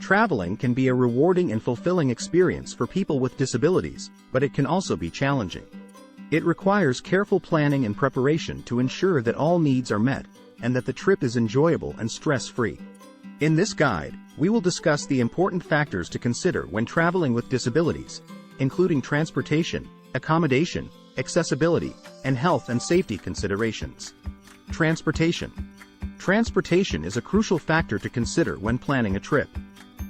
Traveling can be a rewarding and fulfilling experience for people with disabilities, but it can also be challenging. It requires careful planning and preparation to ensure that all needs are met, and that the trip is enjoyable and stress-free. In this guide, we will discuss the important factors to consider when traveling with disabilities, including transportation, accommodation, accessibility, and health and safety considerations. Transportation. Transportation is a crucial factor to consider when planning a trip.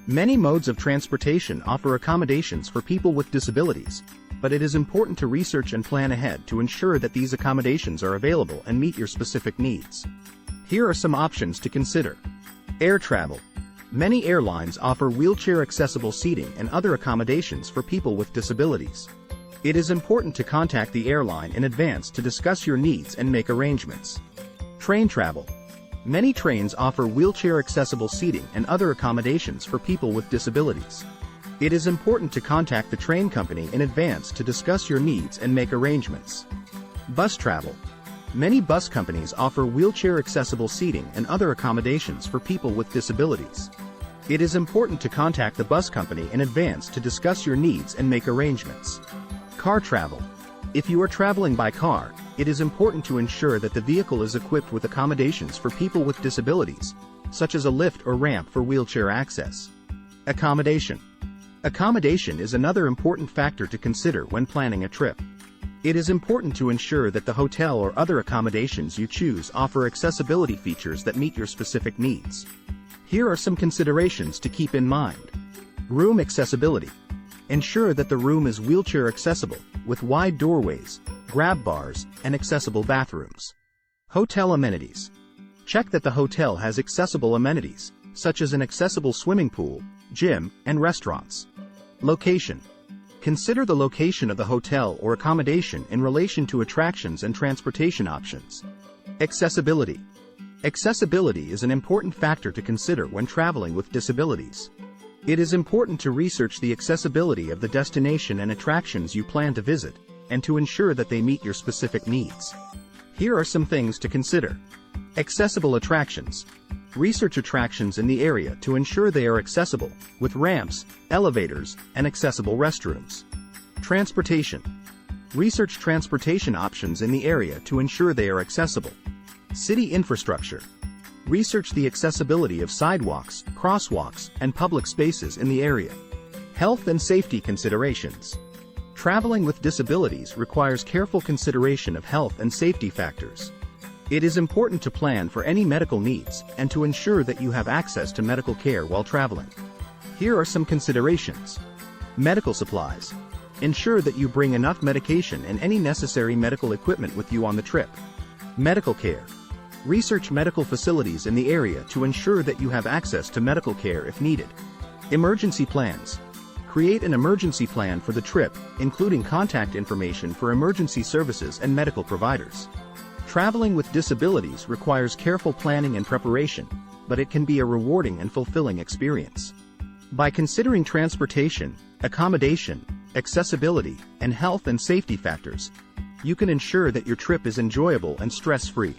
Many modes of transportation offer accommodations for people with disabilities, but it is important to research and plan ahead to ensure that these accommodations are available and meet your specific needs. Here are some options to consider. Air travel. Many airlines offer wheelchair-accessible seating and other accommodations for people with disabilities. It is important to contact the airline in advance to discuss your needs and make arrangements. Train travel. Many trains offer wheelchair-accessible seating and other accommodations for people with disabilities. It is important to contact the train company in advance to discuss your needs and make arrangements. Bus travel. Many bus companies offer wheelchair-accessible seating and other accommodations for people with disabilities. It is important to contact the bus company in advance to discuss your needs and make arrangements. Car travel. If you are traveling by car, it is important to ensure that the vehicle is equipped with accommodations for people with disabilities, such as a lift or ramp for wheelchair access. Accommodation. Accommodation is another important factor to consider when planning a trip. It is important to ensure that the hotel or other accommodations you choose offer accessibility features that meet your specific needs. Here are some considerations to keep in mind. Room accessibility. Ensure that the room is wheelchair accessible, with wide doorways, grab bars, and accessible bathrooms. Hotel amenities. Check that the hotel has accessible amenities, such as an accessible swimming pool, gym, and restaurants. Location. Consider the location of the hotel or accommodation in relation to attractions and transportation options. Accessibility. Accessibility is an important factor to consider when traveling with disabilities. It is important to research the accessibility of the destination and attractions you plan to visit, and to ensure that they meet your specific needs. Here are some things to consider. Accessible attractions. Research attractions in the area to ensure they are accessible, with ramps, elevators, and accessible restrooms. Transportation. Research transportation options in the area to ensure they are accessible. City infrastructure. Research the accessibility of sidewalks, crosswalks, and public spaces in the area. Health and safety considerations. Traveling with disabilities requires careful consideration of health and safety factors. It is important to plan for any medical needs and to ensure that you have access to medical care while traveling. Here are some considerations. Medical supplies. Ensure that you bring enough medication and any necessary medical equipment with you on the trip. Medical care. Research medical facilities in the area to ensure that you have access to medical care if needed. Emergency plans. Create an emergency plan for the trip, including contact information for emergency services and medical providers. Traveling with disabilities requires careful planning and preparation, but it can be a rewarding and fulfilling experience. By considering transportation, accommodation, accessibility, and health and safety factors, you can ensure that your trip is enjoyable and stress-free.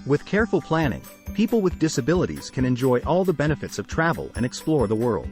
With careful planning, people with disabilities can enjoy all the benefits of travel and explore the world.